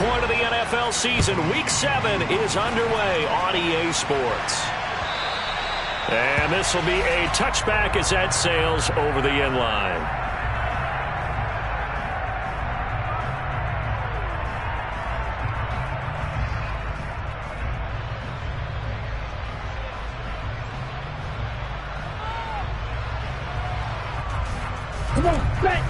point of the NFL season. Week 7 is underway on EA Sports. And this will be a touchback as that sails over the end line. Come on, back!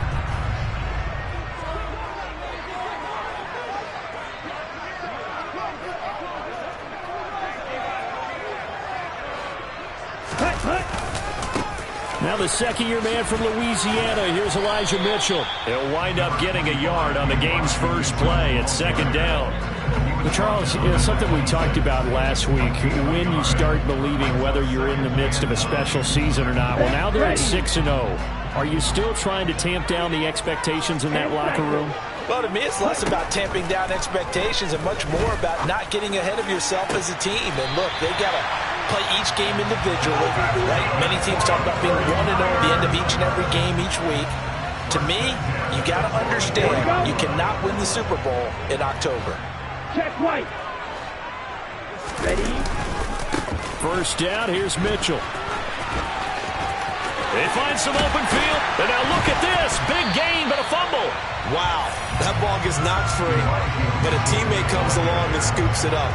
Now the second-year man from Louisiana. Here's Elijah Mitchell. He'll wind up getting a yard on the game's first play at second down. Well, Charles, something we talked about last week, when you start believing whether you're in the midst of a special season or not. Well, now they're at 6-0. Are you still trying to tamp down the expectations in that locker room? Well, to me, it's less about tamping down expectations and much more about not getting ahead of yourself as a team. And look, they got to play each game individually, right? Many teams talk about being 1-0 at the end of each and every game each week. To me, you got to understand you cannot win the Super Bowl in October. Check right. Ready? First down, here's Mitchell. They find some open field, and now look at this. Big gain, but a fumble. Wow, that ball gets knocked free, but a teammate comes along and scoops it up.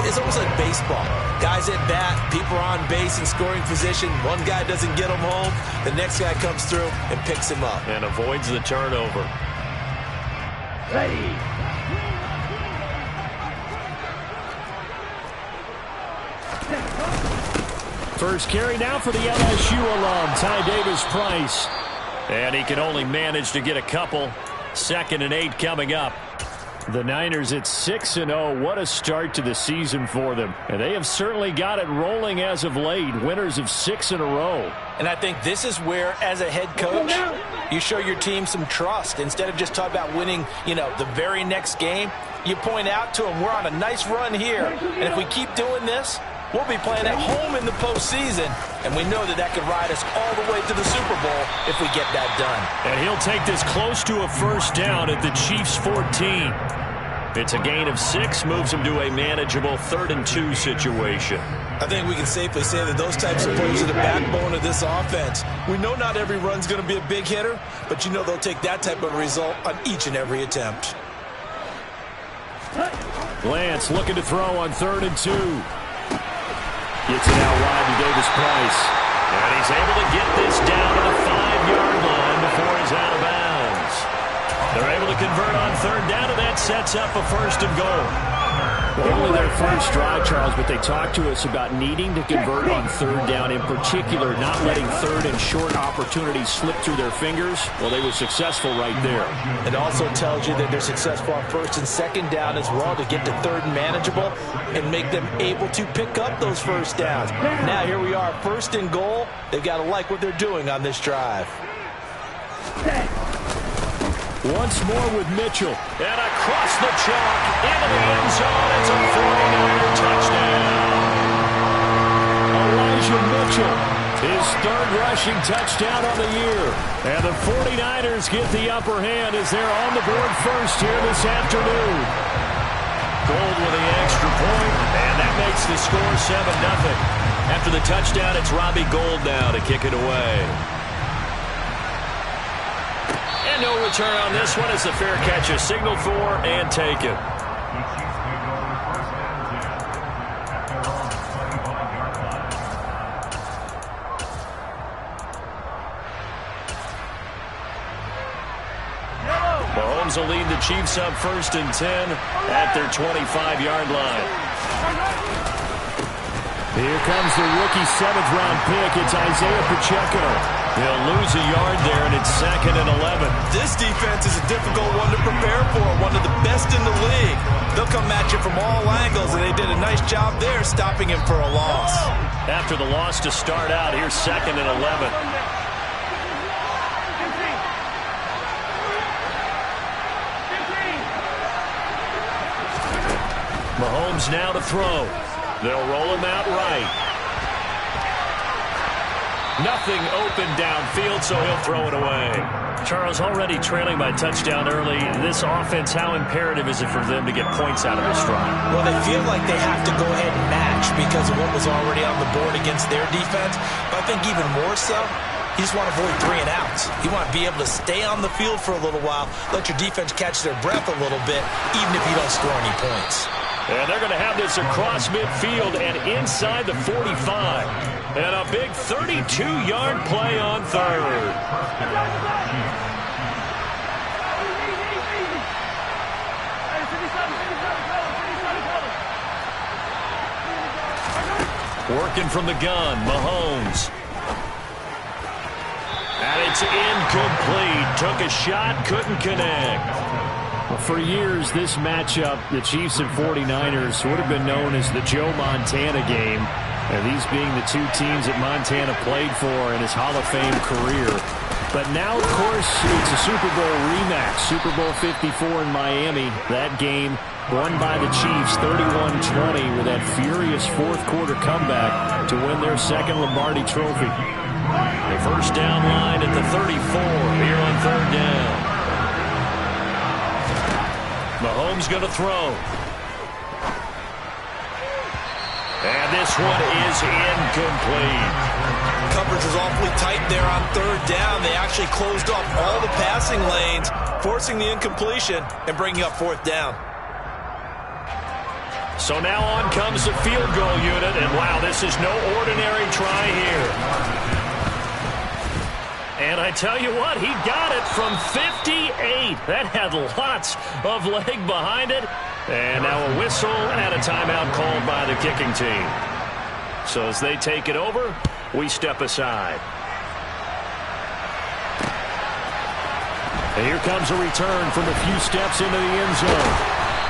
It's almost like baseball. Guys at bat, people are on base in scoring position. One guy doesn't get him home. The next guy comes through and picks him up. And avoids the turnover. Ready. First carry now for the LSU alum, Ty Davis-Price. And he can only manage to get a couple. 2nd and 8 coming up. The Niners at 6-0. What a start to the season for them. And they have certainly got it rolling as of late. Winners of 6 in a row. And I think this is where, as a head coach, you show your team some trust. Instead of just talking about winning, the very next game, you point out to them, we're on a nice run here. And if we keep doing this, we'll be playing at home in the postseason, and we know that could ride us all the way to the Super Bowl if we get that done. And he'll take this close to a first down at the Chiefs' 14. It's a gain of 6, moves them to a manageable 3rd and 2 situation. I think we can safely say that those types of plays are the backbone of this offense. We know not every run's going to be a big hitter, but they'll take that type of result on each and every attempt. Lance looking to throw on 3rd and 2. Gets it out wide to Davis-Price. And he's able to get this down to the 5-yard line before he's out of bounds. They're able to convert on 3rd down, and that sets up a 1st and goal. Well, only their first drive, Charles, but they talked to us about needing to convert on 3rd down, in particular, not letting 3rd and short opportunities slip through their fingers. Well, they were successful right there. It also tells you that they're successful on 1st and 2nd down as well to get to 3rd and manageable and make them able to pick up those first downs. Now, here we are, 1st and goal. They've got to like what they're doing on this drive. Once more with Mitchell. And across the chalk into the end zone. It's a 49er touchdown. Elijah Mitchell, his 3rd rushing touchdown on the year. And the 49ers get the upper hand as they're on the board first here this afternoon. Gold with the extra point, and that makes the score 7-0. After the touchdown, it's Robbie Gould now to kick it away. And no return on this one as the fair catch is signaled for and taken. Mahomes will lead the Chiefs up 1st and 10 at their 25-yard line. Here comes the rookie 7th-round pick. It's Isaiah Pacheco. He'll lose a yard there, and it's 2nd and 11. This defense is a difficult one to prepare for, one of the best in the league. They'll come at you from all angles, and they did a nice job there stopping him for a loss. After the loss to start out, here's 2nd and 11. Mahomes now to throw. They'll roll him out right. Nothing open downfield, so he'll throw it away. Charles, already trailing by touchdown early. This offense, how imperative is it for them to get points out of this drive? Well, they feel like they have to go ahead and match because of what was already on the board against their defense. But I think even more so, you just want to avoid 3 and outs. You want to be able to stay on the field for a little while, let your defense catch their breath a little bit, even if you don't score any points. And they're going to have this across midfield and inside the 45. And a big 32-yard play on third. Working from the gun, Mahomes. And it's incomplete. Took a shot, couldn't connect. Well, for years, this matchup, the Chiefs and 49ers, would have been known as the Joe Montana game. And these being the two teams that Montana played for in his Hall of Fame career. But now, of course, it's a Super Bowl rematch. Super Bowl 54 in Miami. That game won by the Chiefs 31-20 with that furious fourth-quarter comeback to win their second Lombardi trophy. The first down line at the 34 here on third down. Mahomes going to throw. And this one is incomplete. Coverage is awfully tight there on third down. They actually closed off all the passing lanes, forcing the incompletion and bringing up fourth down. So now on comes the field goal unit, and wow, this is no ordinary try here. And I tell you what, he got it from 58. That had lots of leg behind it. And now a whistle and a timeout called by the kicking team. So as they take it over, we step aside. And here comes a return from a few steps into the end zone.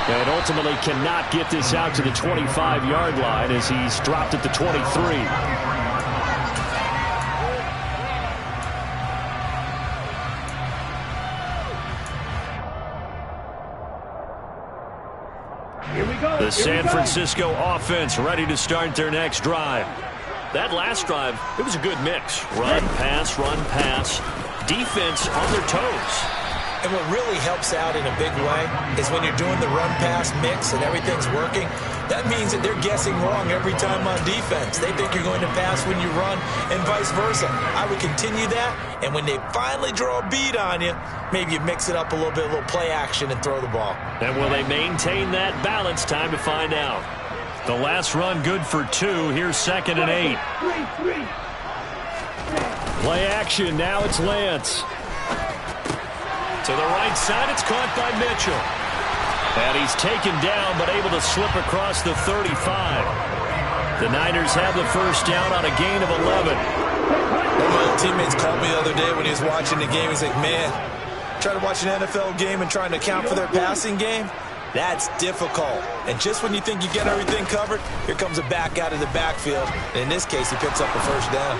And ultimately cannot get this out to the 25-yard line as he's dropped at the 23. The San Francisco offense ready to start their next drive. That last drive, it was a good mix. Run, pass. Defense on their toes. And what really helps out in a big way is when you're doing the run-pass mix and everything's working, that means that they're guessing wrong every time on defense. They think you're going to pass when you run and vice versa. I would continue that, and when they finally draw a bead on you, maybe you mix it up a little bit, a little play action, and throw the ball. And will they maintain that balance? Time to find out. The last run good for 2. Here's 2nd and 8. Play action. Now it's Lance. To the right side, it's caught by Mitchell. And he's taken down, but able to slip across the 35. The Niners have the first down on a gain of 11. One of my old teammates called me the other day when he was watching the game. He's like, man, trying to watch an NFL game and trying to account for their passing game, that's difficult. And just when you think you get everything covered, here comes a back out of the backfield. And in this case, he picks up the first down.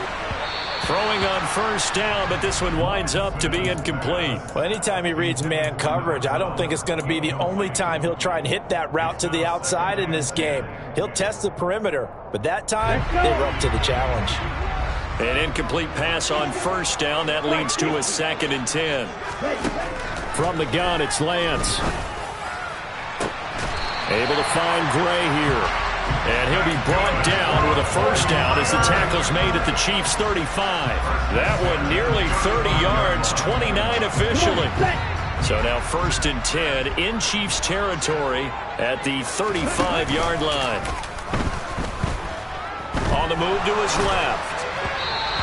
Throwing on first down, but this one winds up to be incomplete. Well, anytime he reads man coverage, I don't think it's going to be the only time he'll try and hit that route to the outside in this game. He'll test the perimeter, but that time, they were up to the challenge. An incomplete pass on first down. That leads to a 2nd and 10. From the gun, it's Lance. Able to find Gray here. And he'll be brought down with a first down as the tackle's made at the Chiefs' 35. That one nearly 30 yards, 29 officially. So now 1st and 10 in Chiefs territory at the 35-yard line. On the move to his left.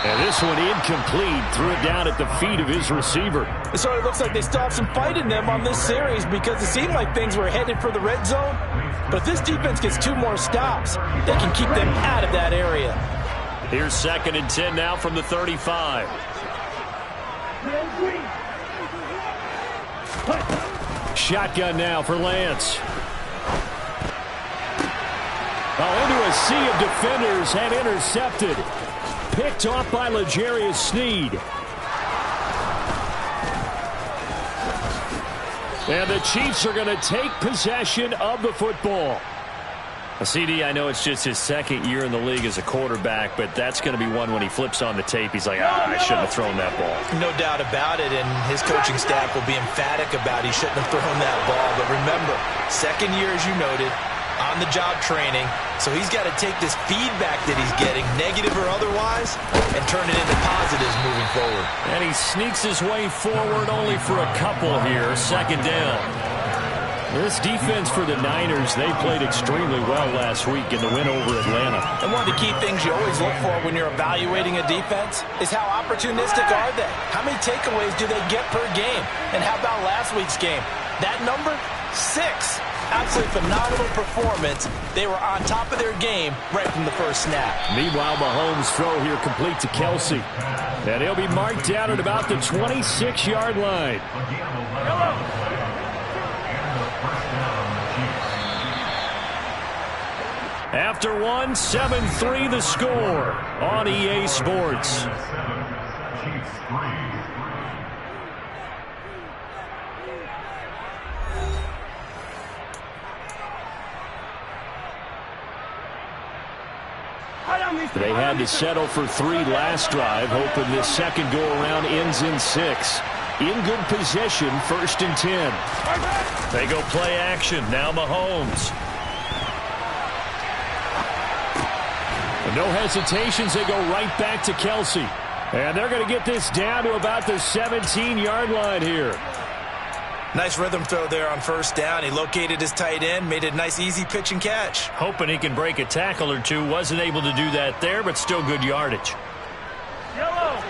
And this one incomplete. Threw it down at the feet of his receiver. It sort of looks like they still have some fight in them on this series because it seemed like things were headed for the red zone. But if this defense gets 2 more stops, they can keep them out of that area. Here's 2nd and 10 now from the 35. Shotgun now for Lance. Into a sea of defenders and intercepted. Picked off by L'Jarius Sneed. And the Chiefs are going to take possession of the football. CD, I know it's just his second year in the league as a quarterback, but that's going to be one when he flips on the tape. He's like, I shouldn't have thrown that ball. No doubt about it, and his coaching staff will be emphatic about he shouldn't have thrown that ball. But remember, second year, as you noted, on-the-job training, so he's got to take this feedback that he's getting, negative or otherwise, and turn it into positives moving forward. And he sneaks his way forward only for a couple here, second down. This defense for the Niners, they played extremely well last week in the win over Atlanta. And one of the key things you always look for when you're evaluating a defense is how opportunistic are they? How many takeaways do they get per game? And how about last week's game? That number, 6. Absolutely phenomenal performance. They were on top of their game right from the first snap. Meanwhile, Mahomes' throw here complete to Kelsey. And he'll be marked down at about the 26-yard line. After one, 7-3 the score on EA Sports. They had to settle for 3 last drive, hoping this second go-around ends in 6. In good position, 1st and 10. They go play action. Now Mahomes. No hesitations, they go right back to Kelsey. And they're going to get this down to about the 17-yard line here. Nice rhythm throw there on first down. He located his tight end, made a nice easy pitch and catch. Hoping he can break a tackle or two. Wasn't able to do that there, but still good yardage. Yellow.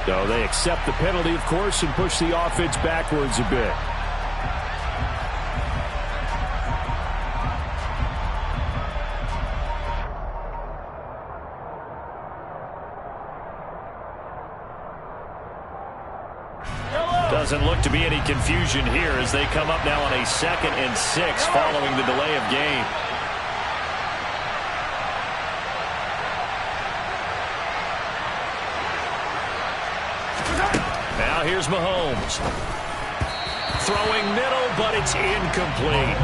So they accept the penalty, of course, and push the offense backwards a bit. Doesn't look to be any confusion here as they come up now on a 2nd and 6 following the delay of game. Now here's Mahomes. Throwing middle, but it's incomplete.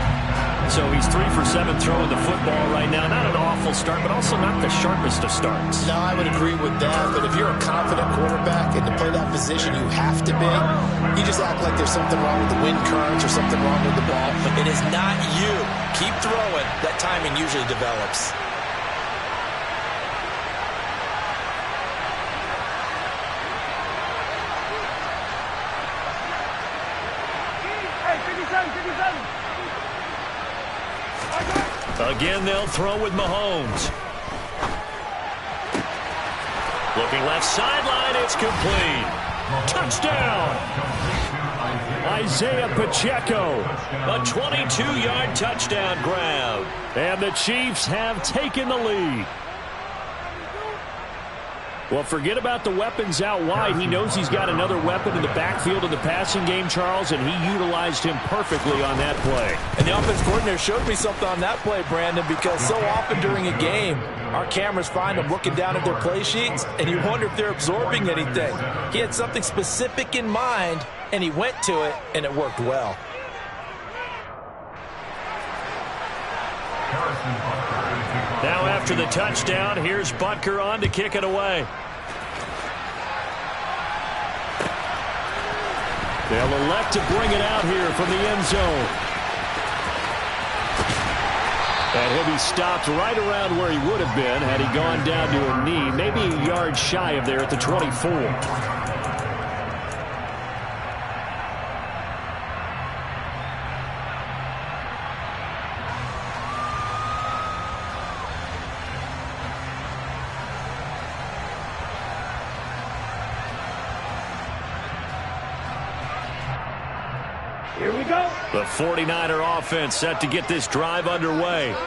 So he's 3 for 7 throwing the football right now. Not an awful start, but also not the sharpest of starts. No, I would agree with that. But if you're a confident quarterback and to play that position you have to be, you just act like there's something wrong with the wind currents or something wrong with the ball. It is not you. Keep throwing. That timing usually develops. Again, they'll throw with Mahomes. Looking left sideline, it's complete. Touchdown! Isaiah Pacheco, a 22-yard touchdown grab. And the Chiefs have taken the lead. Well, forget about the weapons out wide. He knows he's got another weapon in the backfield of the passing game, Charles, and he utilized him perfectly on that play. And the offense coordinator showed me something on that play, Brandon, because so often during a game, our cameras find them looking down at their play sheets, and you wonder if they're absorbing anything. He had something specific in mind, and he went to it, and it worked well. Now after the touchdown, here's Butker on to kick it away. They'll elect to bring it out here from the end zone. And he'll be stopped right around where he would have been had he gone down to a knee, maybe a yard shy of there at the 24. Here we go. The 49er offense set to get this drive underway.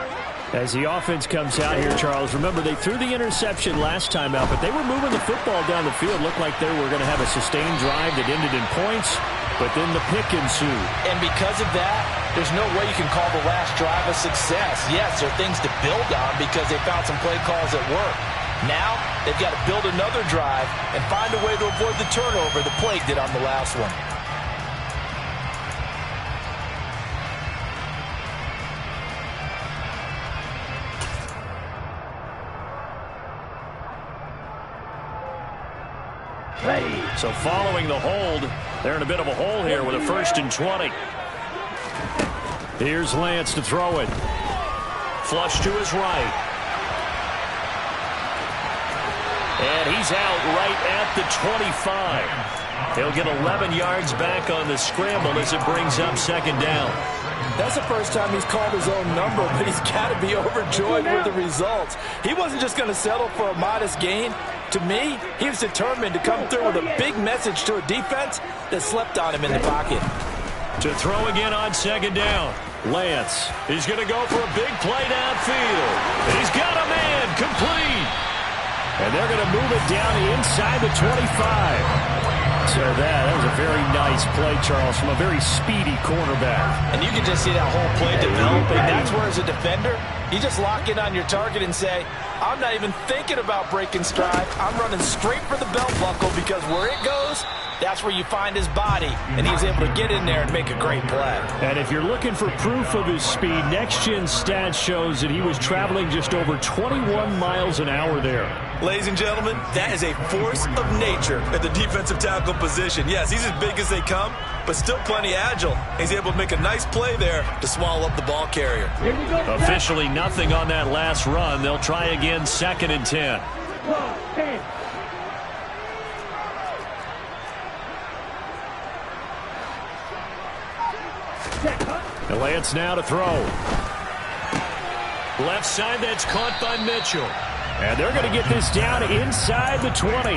As the offense comes out here, Charles, remember they threw the interception last time out, but they were moving the football down the field. Looked like they were going to have a sustained drive that ended in points, but then the pick ensued. And because of that, there's no way you can call the last drive a success. Yes, there are things to build on because they found some play calls that work. Now, they've got to build another drive and find a way to avoid the turnover the play did on the last one. So following the hold, they're in a bit of a hole here with a 1st and 20. Here's Lance to throw it. Flush to his right. And he's out right at the 25. He'll get 11 yards back on the scramble as it brings up 2nd down. That's the first time he's called his own number, but he's got to be overjoyed with the results. He wasn't just going to settle for a modest gain. To me, he was determined to come through with a big message to a defense that slept on him in the pocket. To throw again on 2nd down. Lance is going to go for a big play downfield. He's got a man complete. And they're going to move it down inside the 25. So that was a very nice play, Charles, from a very speedy cornerback. And you can just see that whole play developing. That's where, as a defender, you just lock in on your target and say, I'm not even thinking about breaking stride. I'm running straight for the belt buckle because where it goes, that's where you find his body. And he was able to get in there and make a great play. And if you're looking for proof of his speed, Next Gen Stats shows that he was traveling just over 21 miles an hour there. Ladies and gentlemen, that is a force of nature at the defensive tackle position. Yes, he's as big as they come, but still plenty agile. He's able to make a nice play there to swallow up the ball carrier. Officially nothing on that last run. They'll try again 2nd and 10. And Lance now to throw. Left side, that's caught by Mitchell. And they're going to get this down inside the 20.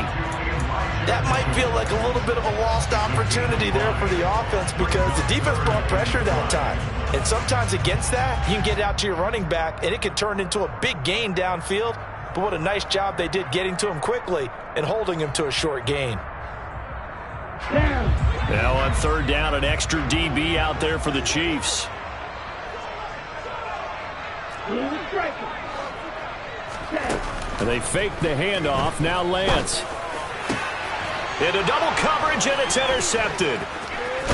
That might feel like a little bit of a lost opportunity there for the offense because the defense brought pressure that time. And sometimes against that, you can get out to your running back, and it can turn into a big gain downfield. But what a nice job they did getting to him quickly and holding him to a short gain. Now on 3rd down, an extra DB out there for the Chiefs. And they fake the handoff. Now Lance. Into double coverage, and it's intercepted.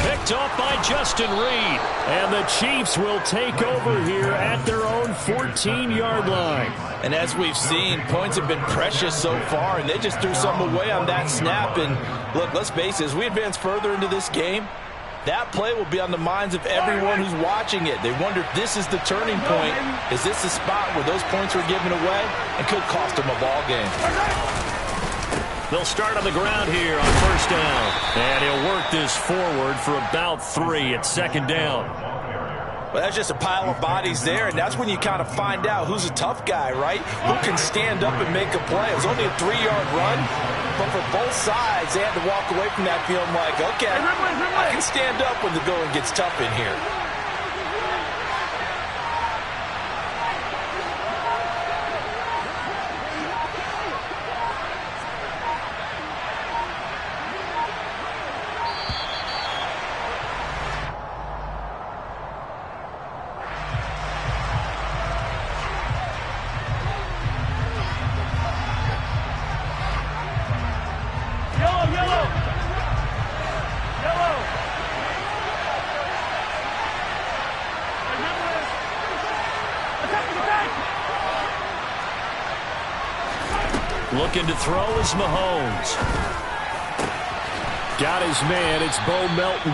Picked off by Justin Reed. And the Chiefs will take over here at their own 14-yard line. And as we've seen, points have been precious so far, and they just threw something away on that snap. And look, let's face it, as we advance further into this game, that play will be on the minds of everyone who's watching it. They wonder if this is the turning point. Is this the spot where those points were given away and could cost them a ball game? They'll start on the ground here on 1st down. And he'll work this forward for about 3 at 2nd down. Well, that's just a pile of bodies there, and that's when you kind of find out who's a tough guy, right? Who can stand up and make a play. It was only a 3-yard run, but for both sides, they had to walk away from that feeling like, okay, I can stand up when the going gets tough in here. Looking to throw is Mahomes. Got his man. It's Bo Melton.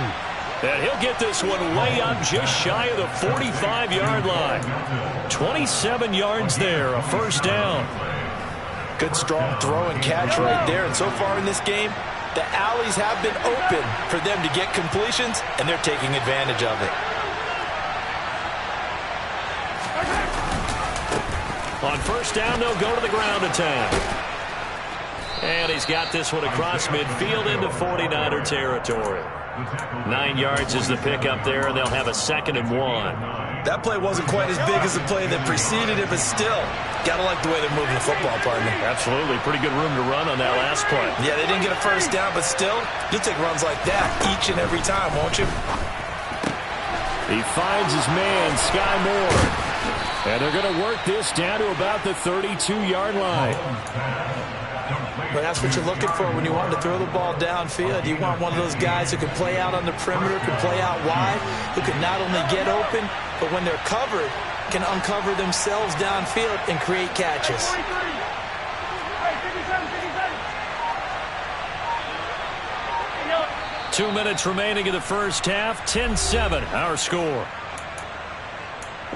And he'll get this one way up just shy of the 45-yard line. 27 yards there, a 1st down. Good strong throw and catch right there. And so far in this game, the alleys have been open for them to get completions, and they're taking advantage of it. On 1st down, they'll go to the ground attack. And he's got this one across midfield into 49er territory. 9 yards is the pickup there, and they'll have a 2nd and 1. That play wasn't quite as big as the play that preceded it, but still, got to like the way they're moving the football, partner. Absolutely. Pretty good room to run on that last play. Yeah, they didn't get a first down, but still, you'll take runs like that each and every time, won't you? He finds his man, Sky Moore. And they're going to work this down to about the 32-yard line. But that's what you're looking for when you want to throw the ball downfield. You want one of those guys who can play out on the perimeter, can play out wide, who can not only get open, but when they're covered, can uncover themselves downfield and create catches. 2 minutes remaining in the first half. 10-7, our score.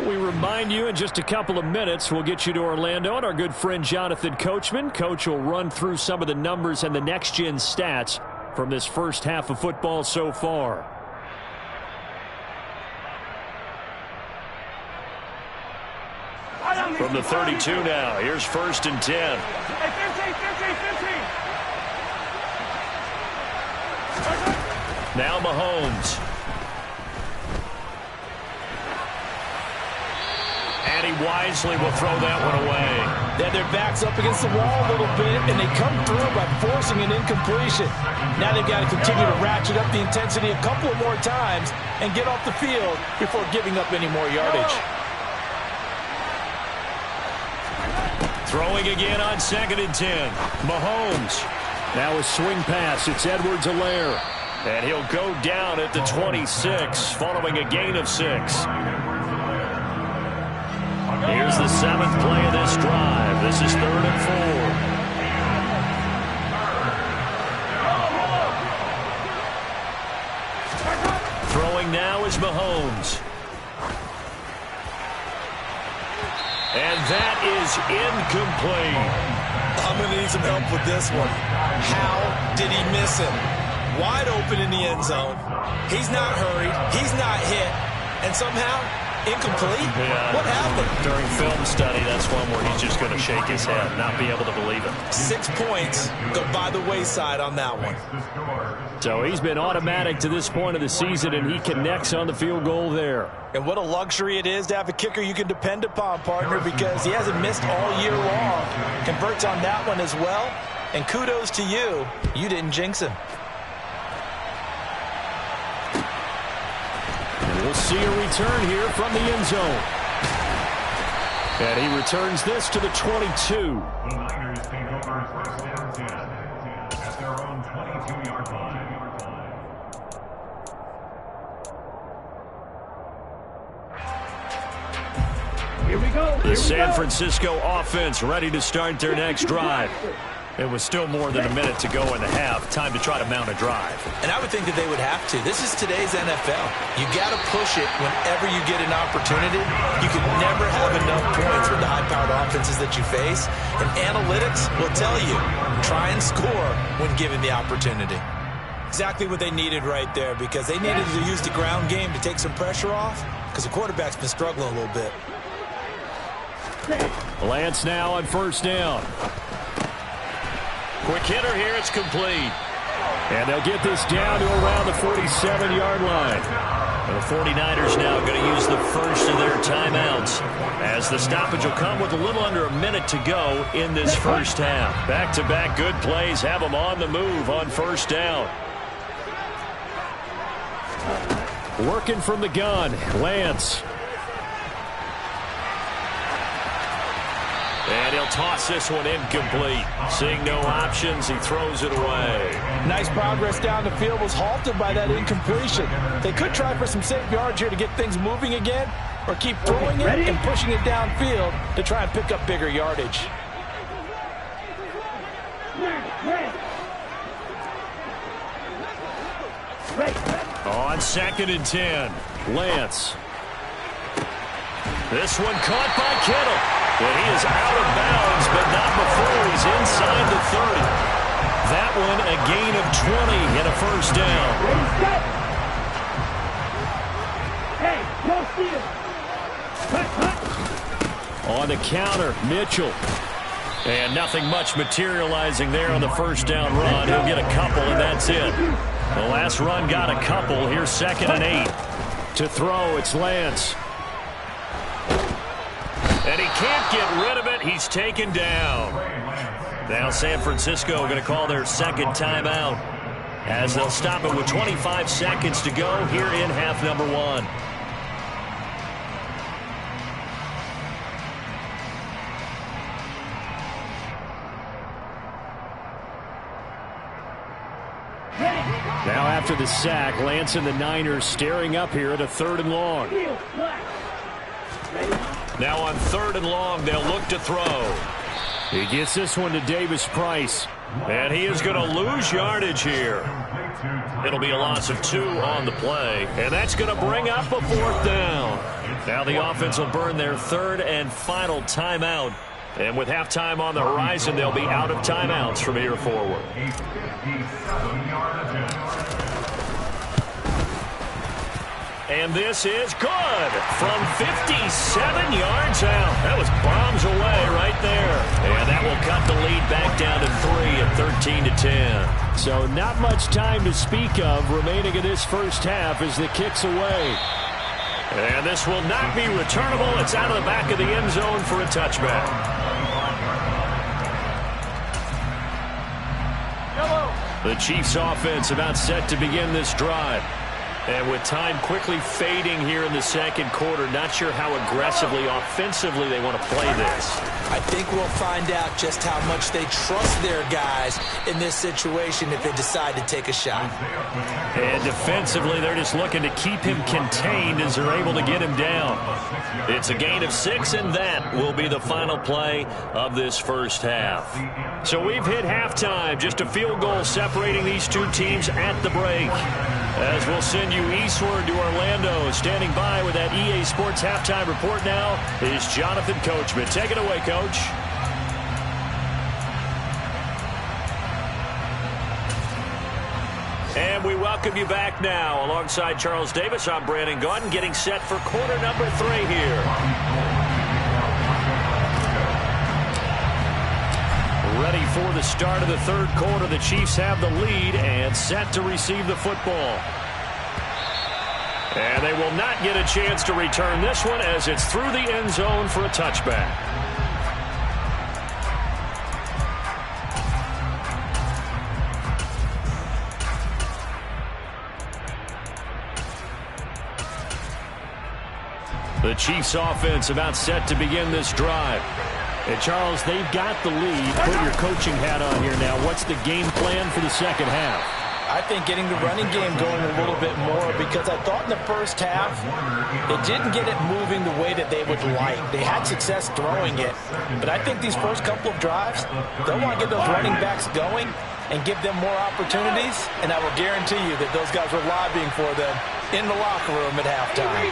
We remind you in just a couple of minutes, we'll get you to Orlando and our good friend Jonathan Coachman. Coach will run through some of the numbers and the next-gen stats from this first half of football so far. From the 32 now, here's 1st and 10. Now Mahomes. And he wisely will throw that one away. Then their back's up against the wall a little bit, and they come through by forcing an incompletion. Now they've got to continue to ratchet up the intensity a couple of more times and get off the field before giving up any more yardage. Throwing again on 2nd and 10. Mahomes. Now a swing pass. It's Edwards-Helaire. And he'll go down at the 26 following a gain of 6. Here's the 7th play of this drive. This is 3rd and 4. Throwing now is Mahomes. And that is incomplete. I'm going to need some help with this one. How did he miss him? Wide open in the end zone. He's not hurried. He's not hit. And somehow, incomplete? Yeah, what happened? During film study, that's one where he's just going to shake his head, not be able to believe it. 6 points go by the wayside on that one. So he's been automatic to this point of the season, and he connects on the field goal there. And what a luxury it is to have a kicker you can depend upon, partner, because he hasn't missed all year long. Converts on that one as well. And kudos to you. You didn't jinx him. We'll see a return here from the end zone. And he returns this to the 22. The Niners take over 1st and 10 at their own 22-yard line. Here we go. The San Francisco offense ready to start their next drive. It was still more than a minute to go in the half. Time to try to mount a drive. And I would think that they would have to. This is today's NFL. You got to push it whenever you get an opportunity. You can never have enough points with the high-powered offenses that you face. And analytics will tell you, try and score when given the opportunity. Exactly what they needed right there, because they needed to use the ground game to take some pressure off, because the quarterback's been struggling a little bit. Lance now on 1st down. Quick hitter here, it's complete. And they'll get this down to around the 47-yard line. And the 49ers now going to use the first of their timeouts, as the stoppage will come with a little under a minute to go in this first half. Back-to-back good plays have them on the move on 1st down. Working from the gun, Lance. And he'll toss this one incomplete. Seeing no options, he throws it away. Nice progress down the field, was halted by that incompletion. They could try for some safe yards here to get things moving again, or keep throwing it and pushing it downfield to try and pick up bigger yardage. On 2nd and 10, Lance. This one caught by Kittle. And he is out of bounds, but not before he's inside the 30. That one a gain of 20 and a 1st down. On the counter, Mitchell. And nothing much materializing there on the 1st down run. He'll get a couple, and that's it. The last run got a couple. Here's 2nd and 8. To throw, it's Lance. And he can't get rid of it. He's taken down. Now San Francisco going to call their 2nd timeout, as they'll stop it with 25 seconds to go here in half number 1. Now after the sack, Lance and the Niners staring up here at a 3rd and long. Now on 3rd and long, they'll look to throw. He gets this one to Davis Price. And he is going to lose yardage here. It'll be a loss of 2 on the play. And that's going to bring up a 4th down. Now the offense will burn their 3rd and final timeout. And with halftime on the horizon, they'll be out of timeouts from here forward. And this is good from 57 yards out. That was bombs away right there. And that will cut the lead back down to 3 at 13-10. So not much time to speak of remaining in this first half as the kick's away. And this will not be returnable. It's out of the back of the end zone for a touchback. The Chiefs offense about set to begin this drive. And with time quickly fading here in the 2nd quarter, not sure how aggressively, offensively they want to play this. I think we'll find out just how much they trust their guys in this situation if they decide to take a shot. And defensively, they're just looking to keep him contained as they're able to get him down. It's a gain of 6, and that will be the final play of this first half. So we've hit halftime, just a field goal separating these two teams at the break. As we'll send you eastward to Orlando. Standing by with that EA Sports halftime report now is Jonathan Coachman. Take it away, Coach. And we welcome you back now. Alongside Charles Davis, I'm Brandon Gaudin, getting set for quarter number 3 here. Ready for the start of the 3rd quarter. The Chiefs have the lead and set to receive the football. And they will not get a chance to return this one as it's through the end zone for a touchback. The Chiefs offense about set to begin this drive. And Charles, they've got the lead. Put your coaching hat on here now. What's the game plan for the 2nd half? I think getting the running game going a little bit more, because I thought in the first half it didn't get it moving the way that they would like. They had success throwing it, but I think these first couple of drives, they'll want to get those running backs going and give them more opportunities, and I will guarantee you that those guys were lobbying for them in the locker room at halftime.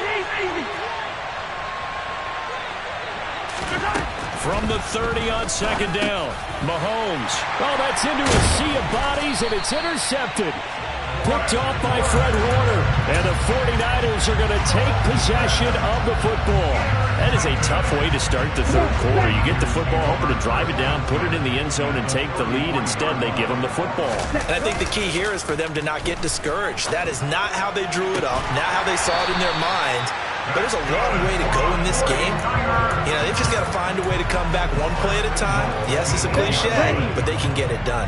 From the 30 on 2nd down, Mahomes. Oh, that's into a sea of bodies, and it's intercepted. Picked off by Fred Warner. And the 49ers are going to take possession of the football. That is a tough way to start the 3rd quarter. You get the football, hoping to drive it down, put it in the end zone, and take the lead. Instead, they give them the football. And I think the key here is for them to not get discouraged. That is not how they drew it up, not how they saw it in their minds. But there's a long way to go in this game. You know, they've just got to find a way to come back one play at a time. Yes, it's a cliche, but they can get it done.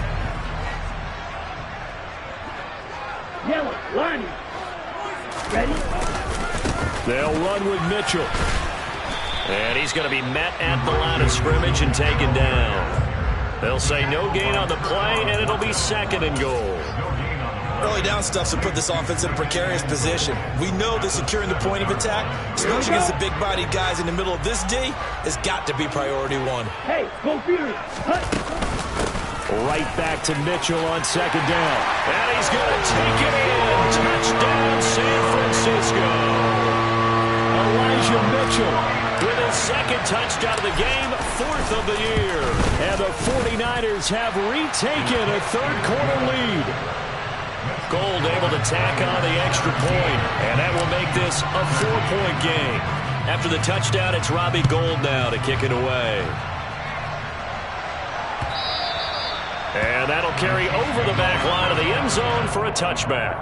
They'll run with Mitchell. And he's going to be met at the line of scrimmage and taken down. They'll say no gain on the play, and it'll be 2nd and goal. Early down stuffs will put this offense in a precarious position. We know that securing the point of attack, especially against the big-bodied guys in the middle of this D, has got to be priority 1. Hey, go Fury. Right back to Mitchell on 2nd down. And he's going to take it in. Touchdown, San Francisco. Elijah Mitchell with his 2nd touchdown of the game, 4th of the year. And the 49ers have retaken a 3rd quarter lead. Gold able to tack on the extra point, and that will make this a 4-point game. After the touchdown, it's Robbie Gould now to kick it away. And that'll carry over the back line of the end zone for a touchback.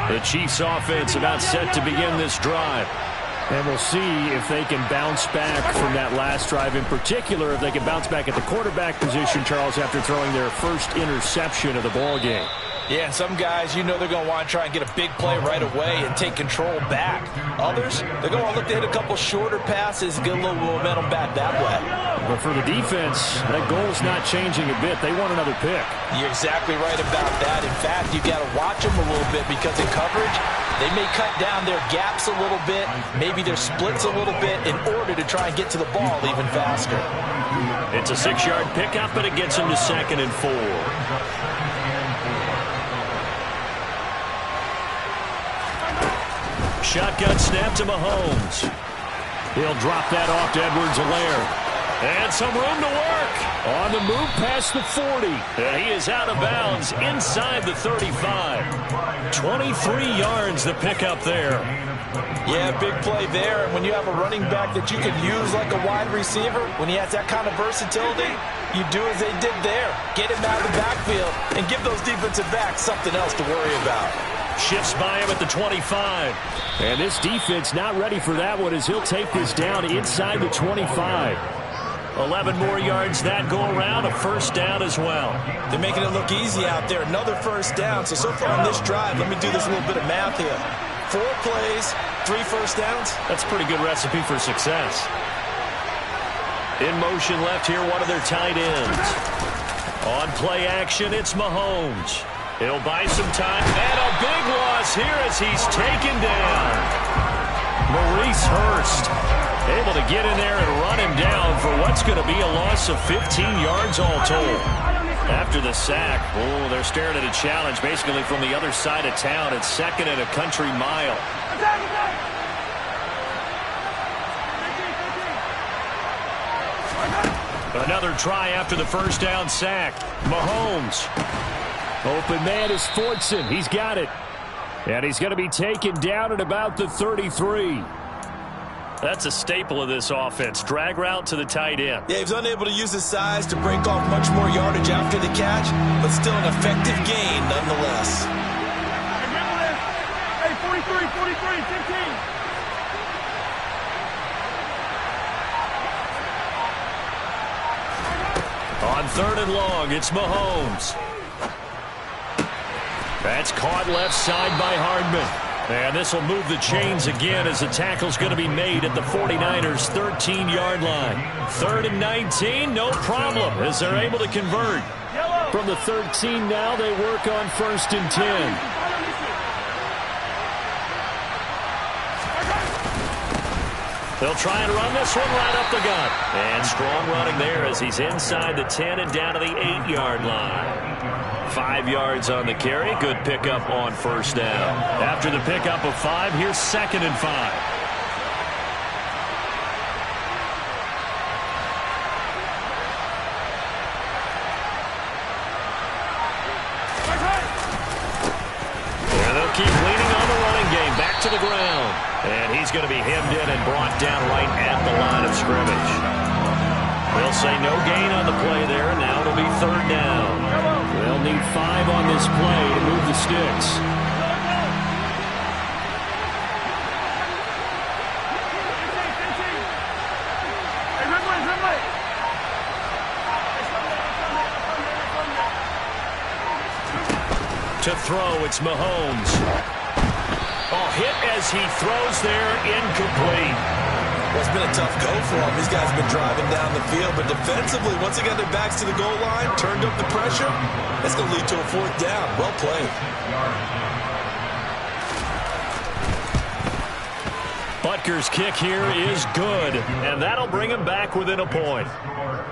The Chiefs offense about set to begin this drive. And we'll see if they can bounce back from that last drive, in particular if they can bounce back at the quarterback position, Charles, after throwing their first interception of the ball game. Yeah, and some guys, you know they're going to want to try and get a big play right away and take control back. Others, they're going to look to hit a couple shorter passes and get a little momentum back that way. But for the defense, that goal's not changing a bit. They want another pick. You're exactly right about that. In fact, you've got to watch them a little bit because in coverage, they may cut down their gaps a little bit, maybe their splits a little bit in order to try and get to the ball even faster. It's a 6-yard pickup, but it gets them to 2nd and 4. Shotgun snap to Mahomes. He'll drop that off to Edwards-Helaire. And some room to work. On the move past the 40. And he is out of bounds inside the 35. 23 yards the pickup there. Yeah, big play there. And when you have a running back that you can use like a wide receiver, when he has that kind of versatility, you do as they did there. Get him out of the backfield and give those defensive backs something else to worry about. Shifts by him at the 25. And this defense not ready for that one as he'll take this down inside the 25. 11 more yards that go around, a first down as well. They're making it look easy out there. Another first down. So far on this drive, let me do this little bit of math here. 4 plays, 3 first downs. That's a pretty good recipe for success. In motion left here, one of their tight ends. On play action, it's Mahomes. He'll buy some time, and a big loss here as he's taken down. Maurice Hurst able to get in there and run him down for what's going to be a loss of 15 yards all told. After the sack, they're staring at a challenge basically from the other side of town. It's 2nd and a country mile. Another try after the first down sack. Mahomes. Open man is Fortson. He's got it. And he's going to be taken down at about the 33. That's a staple of this offense. Drag route to the tight end. Yeah, he was unable to use his size to break off much more yardage after the catch, but still an effective gain nonetheless. Hey, 43, 15. On 3rd and long, it's Mahomes. That's caught left side by Hardman. And this will move the chains again as the tackle's going to be made at the 49ers' 13-yard line. 3rd and 19, no problem as they're able to convert. From the 13 now, they work on 1st and 10. They'll try and run this one right up the gut. And strong running there as he's inside the 10 and down to the 8-yard line. 5 yards on the carry. Good pickup on 1st down. After the pickup of 5, here's 2nd and 5. And they'll keep leaning on the running game. Back to the ground. And he's going to be hemmed in and brought down right at the line of scrimmage. They'll say no gain on the play there. Now it'll be 3rd down. They'll need 5 on this play to move the sticks. To throw, it's Mahomes. Oh, hit as he throws there, incomplete. Well, it's been a tough go for him. These guys have been driving down the field, but defensively, once they got their backs to the goal line, turned up the pressure, that's going to lead to a 4th down. Well played. Butker's kick here is good, and that'll bring him back within a point.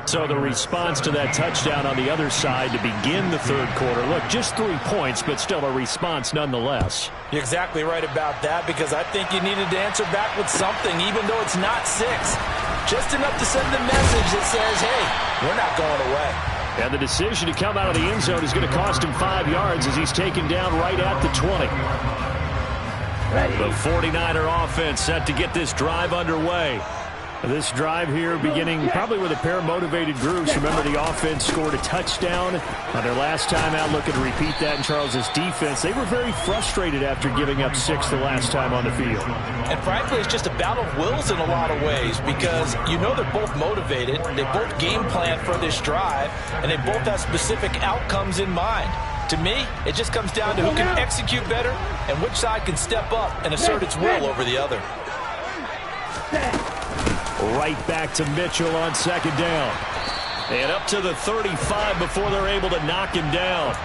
So the response to that touchdown on the other side to begin the 3rd quarter. Look, just 3 points, but still a response nonetheless. You're exactly right about that because I think you needed to answer back with something, even though it's not 6. Just enough to send the message that says, hey, we're not going away. And the decision to come out of the end zone is going to cost him 5 yards as he's taken down right at the 20. The 49er offense set to get this drive underway. This drive here beginning probably with a pair of motivated groups. Remember, the offense scored a touchdown on their last time out. Looking to repeat that in Charles's defense. They were very frustrated after giving up 6 the last time on the field. And frankly, it's just a battle of wills in a lot of ways because you know they're both motivated. They both game plan for this drive, and they both have specific outcomes in mind. To me, it just comes down to who can execute better and which side can step up and assert its will over the other. Right back to Mitchell on second down. And up to the 35 before they're able to knock him down.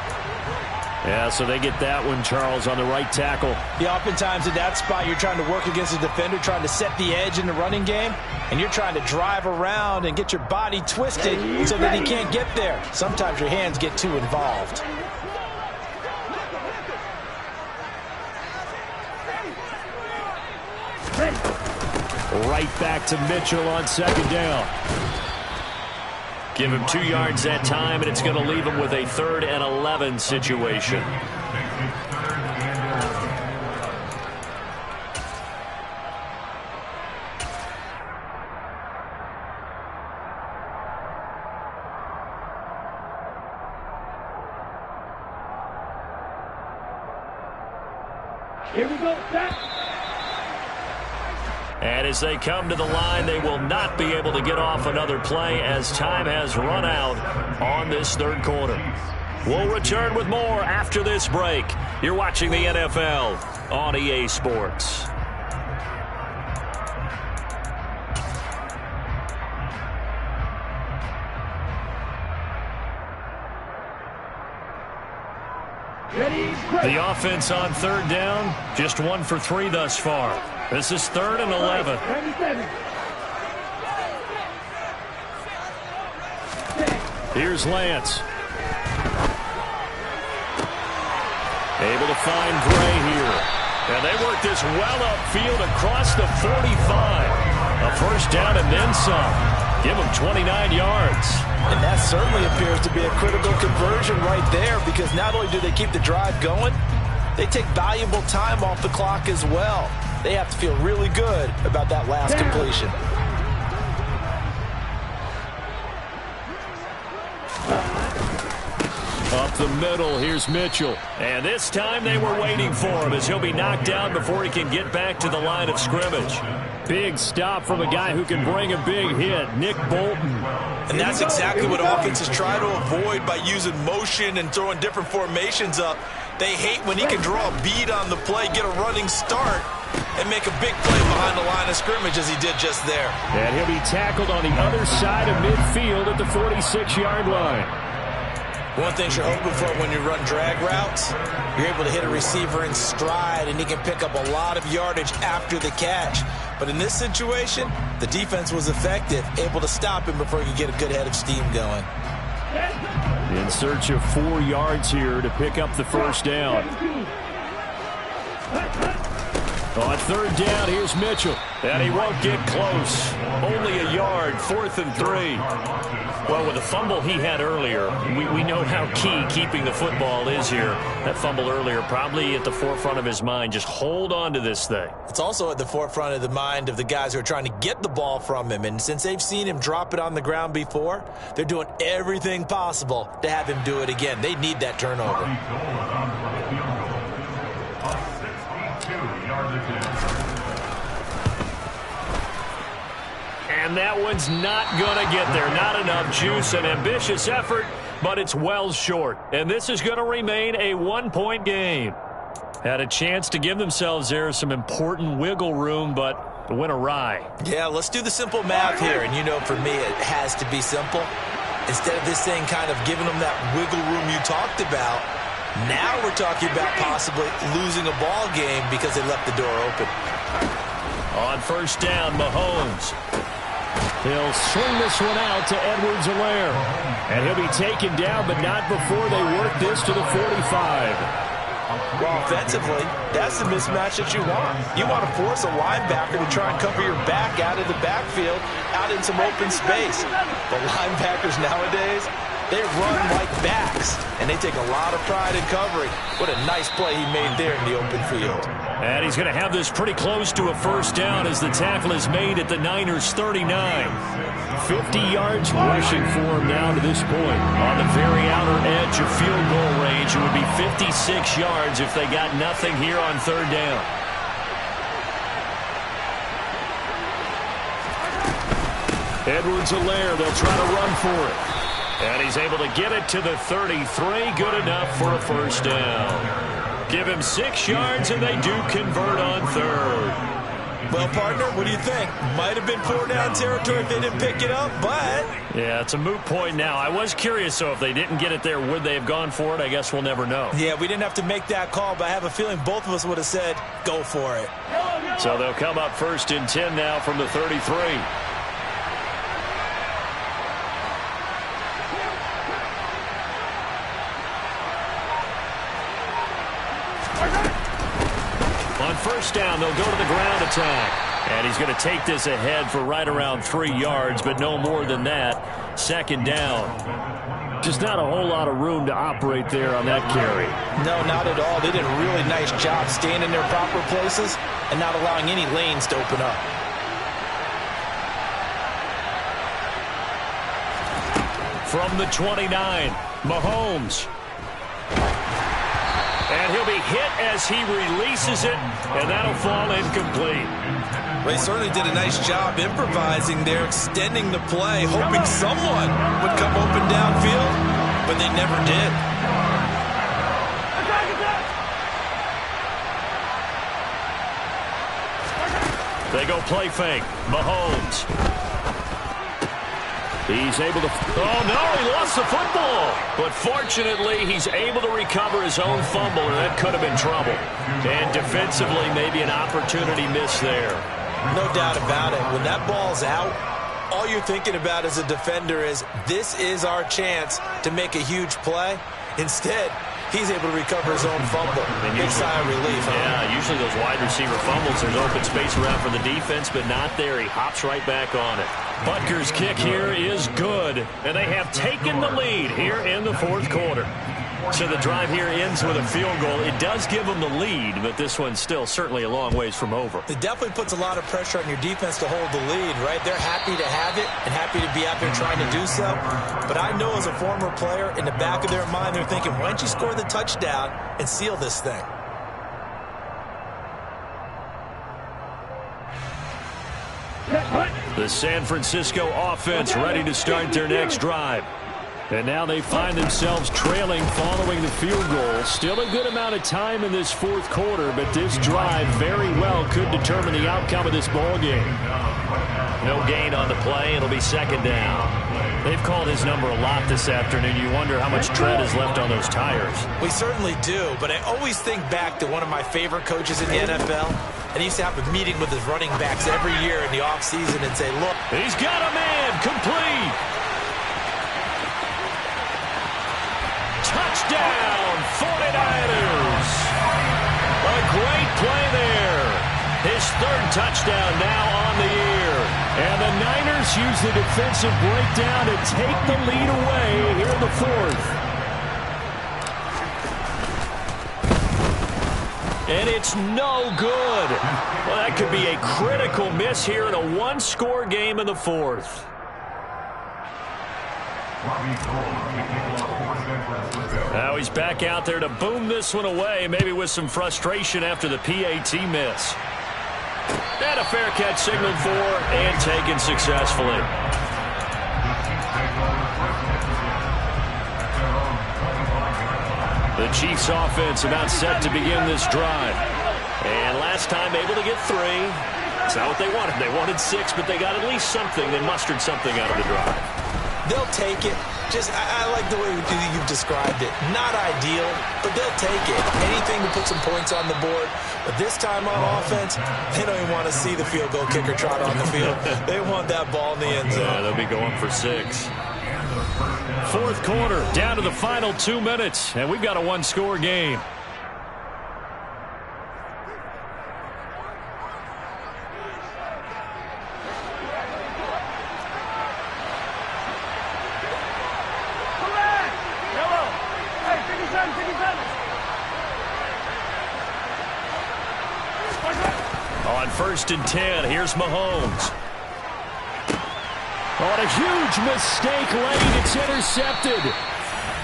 Yeah, so they get that one, Charles, on the right tackle. Yeah, oftentimes in that spot, you're trying to work against a defender, trying to set the edge in the running game, and you're trying to drive around and get your body twisted so that he can't get there. Sometimes your hands get too involved. Right back to Mitchell on second down. Give him 2 yards that time, and it's going to leave him with a 3rd and 11 situation. Here we go, back. And as they come to the line, they will not be able to get off another play as time has run out on this 3rd quarter. We'll return with more after this break. You're watching the NFL on EA Sports. The offense on 3rd down, just 1 for 3 thus far. This is 3rd and 11. Here's Lance. Able to find Gray here. And they work this well upfield across the 45. A 1st down and then some. Give them 29 yards. And that certainly appears to be a critical conversion right there because not only do they keep the drive going, they take valuable time off the clock as well. They have to feel really good about that last completion. Up the middle, here's Mitchell. And this time they were waiting for him as he'll be knocked down before he can get back to the line of scrimmage. Big stop from a guy who can bring a big hit, Nick Bolton. And that's exactly what offenses try to avoid by using motion and throwing different formations up. They hate when he can draw a bead on the play, get a running start, and make a big play behind the line of scrimmage as he did just there. And he'll be tackled on the other side of midfield at the 46-yard line. One thing you're hoping for when you run drag routes, you're able to hit a receiver in stride, and he can pick up a lot of yardage after the catch. But in this situation, the defense was effective, able to stop him before he could get a good head of steam going. In search of 4 yards here to pick up the 1st down. On 3rd down, here's Mitchell. And he won't get close. Only a yard, 4th and 3. Well, with the fumble he had earlier, we know how key keeping the football is here. That fumble earlier probably at the forefront of his mind. Just hold on to this thing. It's also at the forefront of the mind of the guys who are trying to get the ball from him. And since they've seen him drop it on the ground before, they're doing everything possible to have him do it again. They need that turnover. And that one's not going to get there. Not enough juice. An ambitious effort, but it's well short. And this is going to remain a 1-point game. Had a chance to give themselves there some important wiggle room, but it went awry. Yeah, let's do the simple math here. And you know, for me, it has to be simple. Instead of this thing kind of giving them that wiggle room you talked about, now we're talking about possibly losing a ball game because they left the door open. On 1st down, Mahomes. He'll swing this one out to Edwards-Helaire. And he'll be taken down, but not before they work this to the 45. Well, offensively, that's the mismatch that you want. You want to force a linebacker to try and cover your back out of the backfield, out in some open space. But linebackers nowadays, They run like backs, and they take a lot of pride in covering. What a nice play he made there in the open field. And he's going to have this pretty close to a first down as the tackle is made at the Niners' 39. 50 yards rushing for him now to this point. On the very outer edge of field goal range, it would be 56 yards if they got nothing here on third down. Edwards-Helaire, they'll try to run for it. And he's able to get it to the 33. Good enough for a first down. Give him 6 yards, and they do convert on third. Well, partner, what do you think? Might have been 4-down territory if they didn't pick it up, but... Yeah, it's a moot point now. I was curious, so if they didn't get it there, would they have gone for it? I guess we'll never know. Yeah, we didn't have to make that call, but I have a feeling both of us would have said, go for it. So they'll come up 1st and 10 now from the 33. On first down, they'll go to the ground attack. And he's going to take this ahead for right around 3 yards, but no more than that. 2nd down. Just not a whole lot of room to operate there on that carry. No, not at all. They did a really nice job staying in their proper places and not allowing any lanes to open up. From the 29, Mahomes. And he'll be hit as he releases it, and that'll fall incomplete. They certainly did a nice job improvising there, extending the play, hoping someone would come open downfield, but they never did. They go play fake. Mahomes. He's able to... Oh, no, he lost the football. But fortunately, he's able to recover his own fumble, and that could have been trouble. And defensively, maybe an opportunity miss there. No doubt about it. When that ball's out, all you're thinking about as a defender is, this is our chance to make a huge play. Instead, he's able to recover his own fumble. Big sigh of relief. Yeah, usually those wide receiver fumbles, there's open space around for the defense, but not there. He hops right back on it. Butker's kick here is good, and they have taken the lead here in the 4th quarter. So the drive here ends with a field goal. It does give them the lead, but this one's still certainly a long ways from over. It definitely puts a lot of pressure on your defense to hold the lead, right? They're happy to have it and happy to be out there trying to do so. But I know as a former player, in the back of their mind, they're thinking, why don't you score the touchdown and seal this thing? The San Francisco offense ready to start their next drive. And now they find themselves trailing following the field goal. Still a good amount of time in this 4th quarter, but this drive very well could determine the outcome of this ball game. No gain on the play. It'll be 2nd down. They've called his number a lot this afternoon. You wonder how much tread is left on those tires. We certainly do, but I always think back to one of my favorite coaches in the NFL. And he used to have a meeting with his running backs every year in the offseason and say, look. He's got a man. Complete. Touchdown, 49ers. A great play there. His 3rd touchdown now on the year. And the Niners use the defensive breakdown to take the lead away here in the 4th. And it's no good. Well, that could be a critical miss here in a 1-score game in the 4th. Now he's back out there to boom this one away, maybe with some frustration after the PAT miss. And a fair catch signaled for and taken successfully. The Chiefs offense about set to begin this drive. And last time able to get 3. It's not what they wanted. They wanted 6, but they got at least something. They mustered something out of the drive. They'll take it. I like the way you've described it. Not ideal, but they'll take it. Anything to put some points on the board. But this time on offense, they don't even want to see the field goal kicker trot on the field. They want that ball in the end zone. Yeah, they'll be going for 6. 4th quarter, down to the final 2 minutes, and we've got a 1-score game. On 1st and 10, here's Mahomes. On a huge mistake late, it's intercepted.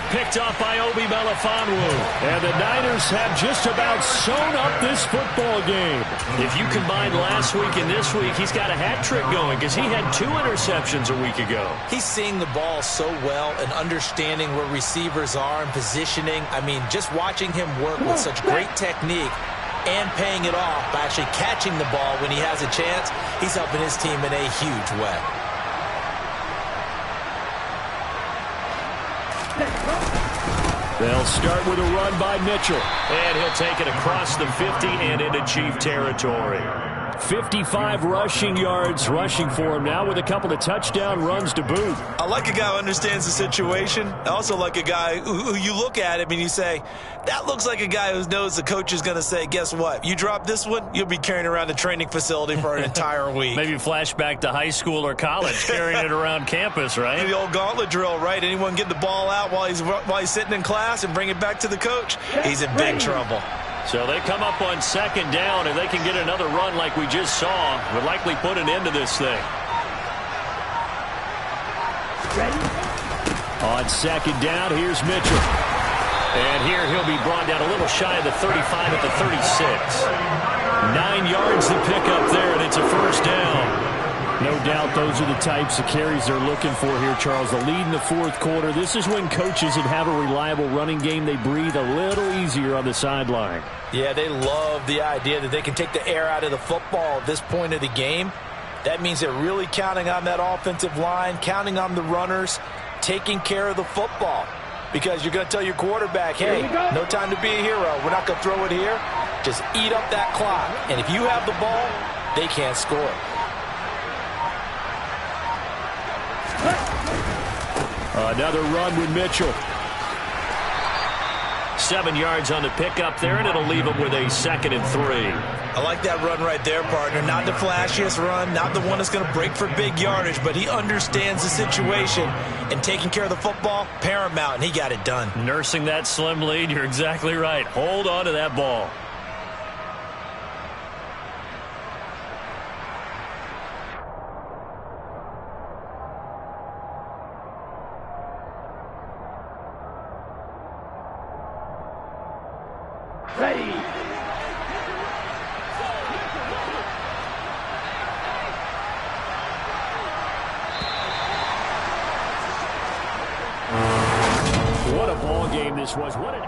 Picked off by Obi Melifonwu. And the Niners have just about sewn up this football game. If you combine last week and this week, he's got a hat trick going because he had 2 interceptions a week ago. He's seeing the ball so well and understanding where receivers are and positioning. I mean, just watching him work with such great technique and paying it off by actually catching the ball when he has a chance, he's helping his team in a huge way. They'll start with a run by Mitchell. And he'll take it across the 50 and into Chief territory. 55 rushing yards rushing for him now with a couple of touchdown runs to boot. I like a guy who understands the situation. I also like a guy who you look at him and you say, that looks like a guy who knows the coach is going to say, guess what? You drop this one, you'll be carrying around the training facility for an entire week. Maybe flashback to high school or college, carrying it around campus, right? The old gauntlet drill, right? Anyone get the ball out while he's sitting in class and bring it back to the coach? He's in big trouble. So they come up on 2nd down, and they can get another run like we just saw. Would likely put an end to this thing. On 2nd down, here's Mitchell. And here he'll be brought down a little shy of the 35 at the 36. 9 yards to pick up there, and it's a 1st down. No doubt those are the types of carries they're looking for here, Charles. The lead in the 4th quarter. This is when coaches that have a reliable running game, they breathe a little easier on the sideline. Yeah, they love the idea that they can take the air out of the football at this point of the game. That means they're really counting on that offensive line, counting on the runners, taking care of the football. Because you're going to tell your quarterback, hey, no time to be a hero. We're not going to throw it here. Just eat up that clock. And if you have the ball, they can't score. Another run with Mitchell. 7 yards on the pickup there, and it'll leave him with a 2nd and 3. I like that run right there, partner. Not the flashiest run, not the one that's going to break for big yardage, but he understands the situation, and taking care of the football, paramount, and he got it done. Nursing that slim lead, you're exactly right. Hold on to that ball. Ready. What a ball game this was. What an